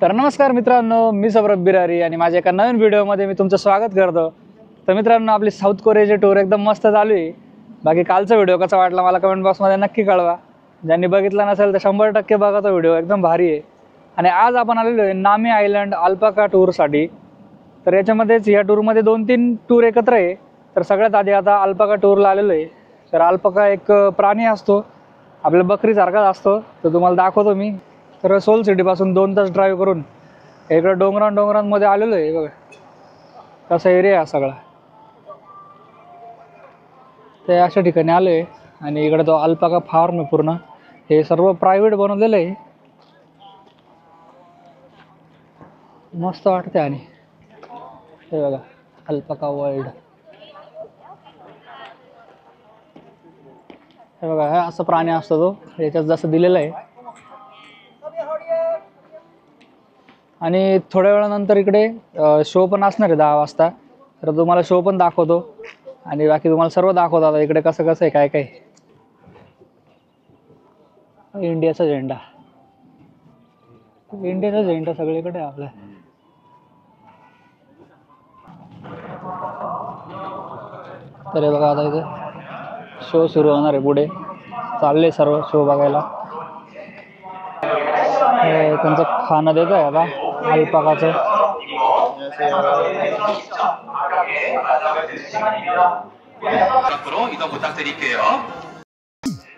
तर नमस्कार मित्रांनो, मी सौरभ बिरारी आणि माझ्या एका नवीन व्हिडिओमध्ये मी तुमचं स्वागत करतो। तर मित्रांनो, आपली साऊथ कोरियाची टूर एकदम मस्त चालू आहे। बाकी कालचा व्हिडिओ कसा वाटला मला कमेंट बॉक्समध्ये नक्की कळवा। ज्यांनी बघितला नसेल तर 100% बघा तो व्हिडिओ, एकदम भारी आहे। आणि आज आपण आलेलो आहे नामी आयलंड अल्पाका टूरसाठी। तर याच्यामध्येच या टूरमध्ये 2-3 टूर एकत्र आहे। तर सगळ्यात आधी आता अल्पाका टूरला आलेलो आहे। तर अल्पाका एक प्राणी असतो, आपल्या बकरीसारखाच असतो, तर तुम्हाला दाखवतो मी। तर सोल सिटीपासून 2 तास ड्राईव्ह करून इकडे डोंगरांमध्ये आलेलो आहे। बघा कसा एरिया आहे सगळा, ते अशा ठिकाणी आलो आहे। आणि इकडे तो अल्पाका फार्म आहे, पूर्ण हे सर्व प्रायव्हेट बनवलेलं आहे, मस्त वाटते। आणि हे बघा अल्पाका वर्ल्ड, हे बघा हा असा प्राणी असतो तो, याच्यात जसं दिलेलं आहे। आणि थोड्या वेळानंतर इकडे शो पण असणार आहे 10 वाजता, तर तुम्हाला शो पण दाखवतो आणि बाकी तुम्हाला सर्व दाखवतो। आता इकडे कसं कसं आहे काय काय, इंडियाचा झेंडा सगळीकडे आहे आपल्या। तर हे बघा आता इथे शो सुरू होणार आहे, पुढे चालले सर्व शो बघायला। त्यांचं खाणं देत आहे आता अल्पाकाचं।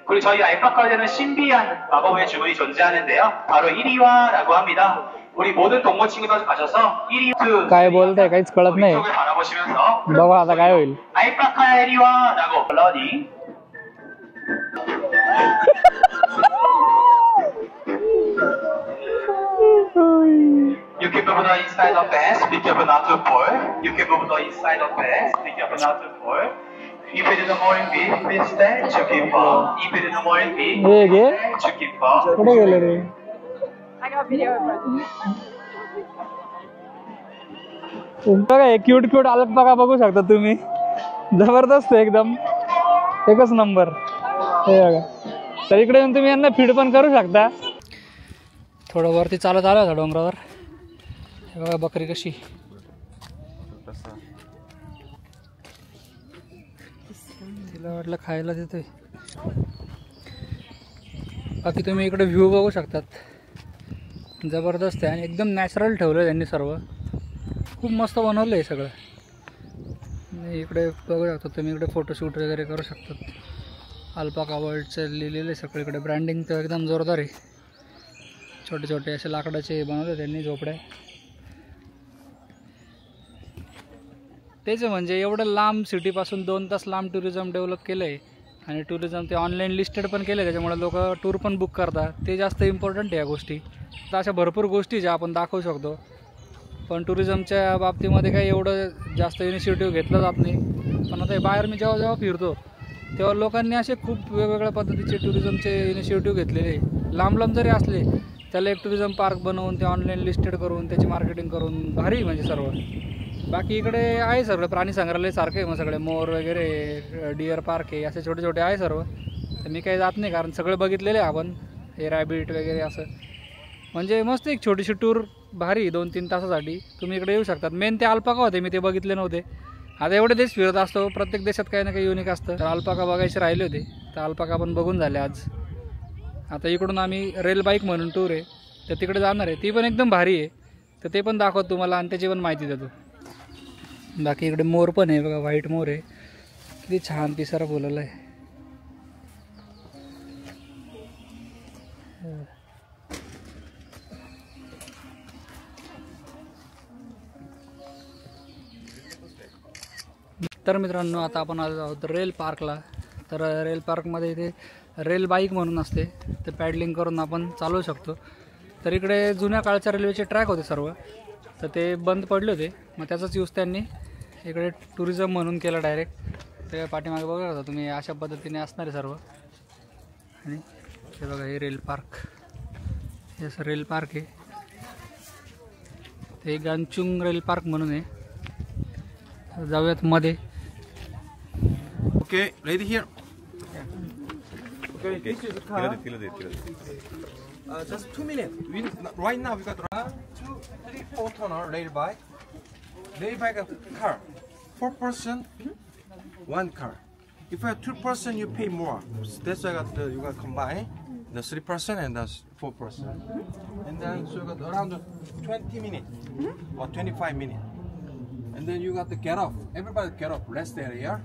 그리고 저희 알파카에는 신비한 마법의 주문이 존재하는데요. 바로 1위와라고 합니다. 우리 모든 동물 친구들 가셔서 1위 काय बोलताय काहीच कळत नाही, 바라보시면서 बघा आता काय होईल। 알파카 1위와라고 러닝. You can move the inside of fence, be careful not to fall. You can move the inside of fence, be careful not to fall. If it is a morning bee, please stand to keep up. If it is a morning bee, stand to keep up. कुठे गेले रे? I got video of it. बघा हे cute alpaca बघू शकता तुम्ही, जबरदस्त एकदम, एकच नंबर। हे बघा, तर इकडे येऊन तुम्ही यांना फीड पण करू शकता। थोडं वरती चालत आलं होतं डोंगरावर, हे बघा बकरी कशी, तिला वाटलं खायला देतोय। बाकी तुम्ही इकडे व्ह्यू बघू शकतात, जबरदस्त आहे आणि एकदम नॅचरल ठेवलं आहे त्यांनी, सर्व खूप मस्त बनवलं आहे सगळं। इकडे बघू शकता तुम्ही, इकडे फोटोशूट वगैरे करू शकतात। अल्पाका वर्ल्डचं लिहिलेलं आहे सगळीकडे, ब्रँडिंग तर एकदम जोरदार आहे। छोटे छोटे असे लाकडाचे बनवले त्यांनी झोपड्या। तेच म्हणजे एवढं लांब सिटीपासून 2 तास लांब टुरिझम डेव्हलप केलं आहे आणि टुरिझम ते ऑनलाईन लिस्टेड पण केलं आहे, त्याच्यामुळे लोक टूर पण बुक करतात, ते जास्त इम्पॉर्टंट आहे या गोष्टी। तर अशा भरपूर गोष्टी ज्या आपण दाखवू शकतो, पण टुरिझमच्या बाबतीमध्ये काही एवढं जास्त इनिशिएटिव्ह घेतलं जात नाही। पण आता बाहेर मी जेव्हा फिरतो तेव्हा लोकांनी असे खूप वेगवेगळ्या पद्धतीचे टुरिझमचे इनिशिएटिव्ह घेतलेले, लांब जरी असले त्याला एक टुरिझम पार्क बनवून ते ऑनलाईन लिस्टेड करून त्याची मार्केटिंग करून भारी म्हणजे सर्व। बाकी इकडे आहे सगळं प्राणी संग्रहालय सारखं आहे, मग सगळे मोर वगैरे, डिअर पार्क आहे, असे छोटे छोटे आहे सर्व। तर मी काही जात नाही कारण सगळं बघितलेलं आहे आपण, हे रॅबिट वगैरे असं, म्हणजे मस्त एक छोटीशी टूर भारी 2-3 तासासाठी तुम्ही इकडे येऊ शकतात। मेन ते अल्पाका होते, मी ते बघितले नव्हते। आता एवढे देश फिरत असतो, प्रत्येक देशात काही ना काही युनिक असतं, तर अल्पाका बघायचे राहिले होते, तर अल्पाका पण बघून झाले आज। आता इकडून आम्ही रेल बाईक म्हणून टूर आहे, तर तिकडे जाणार आहे, ती पण एकदम भारी आहे, तर ते पण दाखवतो तुम्हाला आणि त्याची पण माहिती देतो। बाकी इकडे मोर पण आहे बघा, व्हाईट मोर आहे, किती छान पिसारा बोलवला आहे। तर मित्रांनो, आता आपण आलो आहोत रेल पार्कला। तर रेल पार्कमध्ये इथे रेल बाईक म्हणून असते, ते पॅडलिंग करून आपण चालवू शकतो। तर इकडे जुन्या काळच्या रेल्वेचे ट्रॅक होते सर्व, तर ते बंद पडले होते, मग त्याचाच यूज त्यांनी इकडे टुरिझम म्हणून केलं डायरेक्ट। ते पाठीमागे बघा होता तुम्ही, अशा पद्धतीने असणार आहे सर्व। आणि हे बघा हे रेल पार्क, हे असं रेल पार्क आहे, ते गांचुंग रेल पार्क म्हणून आहे। जाऊयात मध्ये। Okay, ready here. Okay. Feel it. Just 2 minutes. Right now we got 1, 2, 3, 4 tonner rail bike. Rail bike car. 4 person, 1 car. If you have 2 person, you pay more. That's why you got combine the 3 person and the 4 person. And then so you got around 20 minutes or 25 minutes. And then you got to get off. Everybody get off, rest area.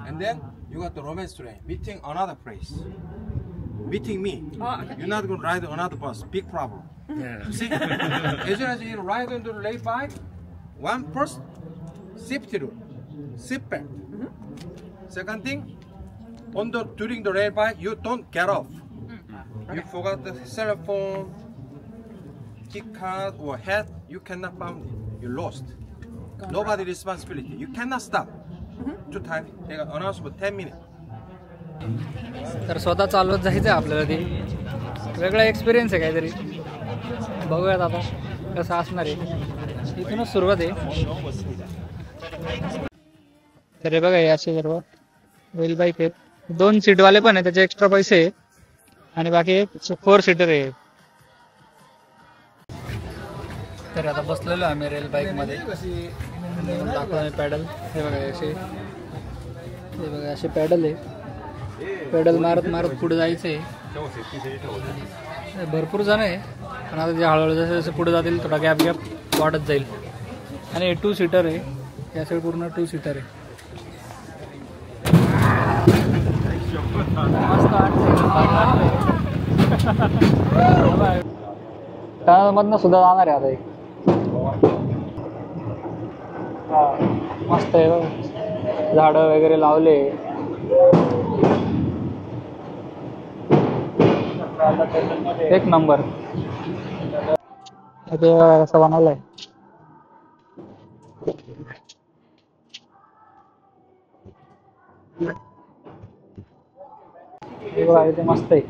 And then you got the romance train, meeting another place. Meeting me. You're not going to ride another bus. Big problem. Yeah. See, as soon as you ride on the rail bike, one first safety rule, seat belt. Second thing, during the rail bike, you don't get off. You forgot the cell phone, key card or hat, you cannot find it. You lost. Nobody responsibility. You cannot stop. 2 times. They got announced for 10 minutes. तर स्वतः चालवत जायचं आहे आपल्याला ते वेगळा experience आहे काहीतरी बघूयात आता कसं असणार आहे इथूनच सुरुवात आहे तर हे बघा हे असे सर्व रेल बाईक आहेत 2 सीटवाले पण आहे त्याचे एक्स्ट्रा पैसे आहे आणि बाकी 4 सीटर आहे तर आता बसलेलो आम्ही रेल बाईक मध्ये दाखवतो पॅडल हे बघा असे पॅडल आहे पेडल मारत मारत पुढे जायचंय भरपूर जण आहे पण आता जे हळूहळू जसे जसे पुढे जातील थोडा गॅप वाढत जाईल आणि 2 सीटर आहे या साईड पूर्ण 2 सीटर आहे मधनं सुद्धा जाणार आहे आता एक मस्त आहे झाडं वगैरे लावले एक नंबर कसं बनवलंय हे बघा इथे मस्त आहे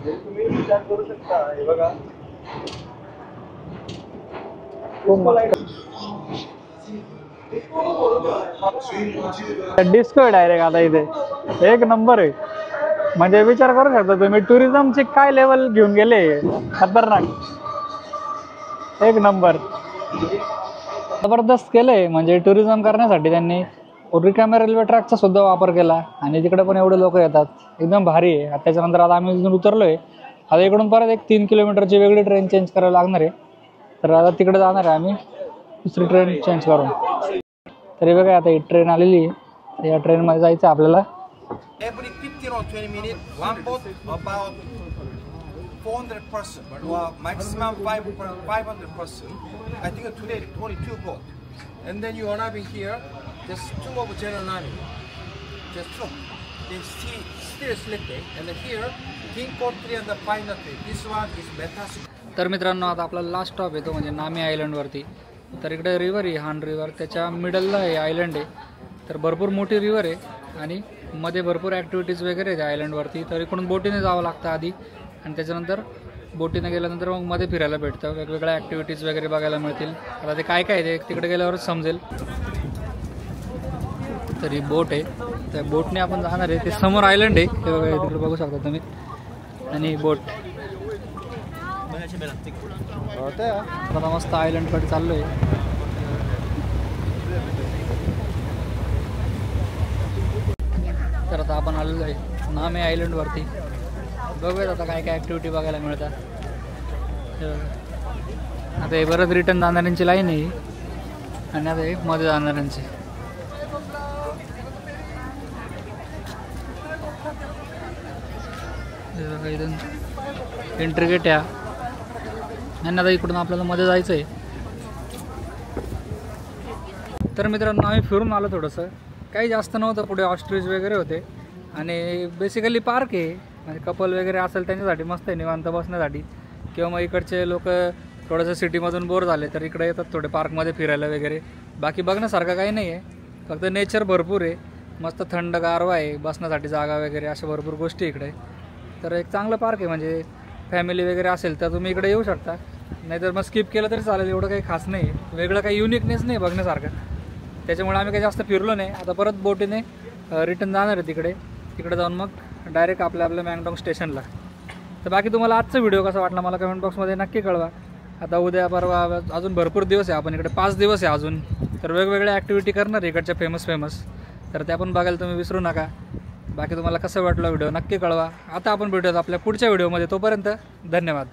खूप मस्त डिस्को आहे डायरेक्ट आता इथे एक नंबर आहे म्हणजे विचार करू शकता तुम्ही टुरिझमची काय लेवल घेऊन गेले खतरनाक एक नंबर जबरदस्त केलंय म्हणजे टुरिझम करण्यासाठी त्यांनी रिकाम्या रेल्वे ट्रॅकचा सुद्धा वापर केला आणि तिकडे पण एवढे लोक येतात एकदम भारी आहे त्याच्यानंतर आता आम्ही इथून उतरलोय आता इकडून परत एक 3 किलोमीटरची वेगळी ट्रेन चेंज करावी लागणार आहे तर आता तिकडे जाणार आहे आम्ही दुसरी ट्रेन चेंज करून तरी बघा आता ही ट्रेन आलेली आहे या ट्रेनमध्ये जायचं आपल्याला Every 15 or 20 minutes, one boat about 400 person, or maximum 500 person. I think today 22 boat. And then you arriving here, just 2 of General Army, just 2. They still sleeping. And here, King Court 3 and the final 3. This one is Metas. तर मित्रांनो आता आपला last stop येतो म्हणजे नामी आयलंडवरती तर इकडे river आहे हान रिव्हर त्याच्या मिडलला आहे आयलंड आहे तर भरपूर मोठी रिव्हर आहे आणि मध्ये भरपूर ॲक्टिव्हिटीज वगैरे आहेत आयलंडवरती तर इकडून बोटीने जावं लागतं आधी आणि त्याच्यानंतर बोटीने गेल्यानंतर मग मध्ये फिरायला भेटतं वेगवेगळ्या ॲक्टिव्हिटीज वगैरे बघायला मिळतील आता ते काय काय ते तिकडे गेल्यावरच समजेल तर ही बोट आहे त्या बोटने आपण जाणार आहे ते समोर आयलंड आहे ते बघा तिकडे बघू शकता तुम्ही आणि बोट आता मस्त आयलंडकडे चाललो आहे तर आता आपण आलेलो आहे नामे आयलंडवरती बघूयात आता काय काय ॲक्टिव्हिटी बघायला मिळतात आता हे बरंच रिटर्न जाणाऱ्यांची लाईन आहे आणि आता हे मध्ये जाणाऱ्यांची इथून एंट्री गेट या आणि आता इकडून आपल्याला मध्ये जायचं आहे तर मित्रांनो आम्ही फिरून आलो थोडंसं काही जास्त नव्हतं पुढे ऑस्ट्रीच वगैरे होते आणि बेसिकली पार्क आहे म्हणजे कपल वगैरे असेल त्यांच्यासाठी मस्त आहे निवांत बसण्यासाठी किंवा मग इकडचे लोक थोडंसं सिटीमधून बोर झाले तर इकडे येतात थोडे पार्कमध्ये फिरायला वगैरे बाकी बघण्यासारखं काही नाही आहे फक्त नेचर भरपूर आहे मस्त थंड गारवा आहे बसण्यासाठी जागा वगैरे अशा भरपूर गोष्टी इकडे तर एक चांगलं पार्क आहे म्हणजे फॅमिली वगैरे असेल तर तुम्ही इकडे येऊ शकता नाहीतर मग स्किप केलं तरी चालेल एवढं काही खास नाही वेगळं काही युनिकनेस नाही बघण्यासारखं त्याच्यामुळे आम्ही काही जास्त फिरलो नाही आता परत बोटीने रिटर्न जाणार आहे तिकडे जाऊन मग डायरेक्ट आपल्या मँगडॉंग स्टेशनला तर बाकी तुम्हाला आजचा व्हिडिओ कसा वाटला मला कमेंट बॉक्समध्ये नक्की कळवा. आता उद्या परवा अजून भरपूर दिवस आहे, आपण इकडे 5 दिवस आहे अजून, तर वेगवेगळ्या ॲक्टिव्हिटी करणार आहे इकडच्या फेमस, तर त्या पण बघायला तुम्ही विसरू नका. बाकी तुम्हाला कसं वाटलं व्हिडिओ नक्की कळवा. आता आपण भेटूयात आपल्या पुढच्या व्हिडिओमध्ये, तोपर्यंत धन्यवाद.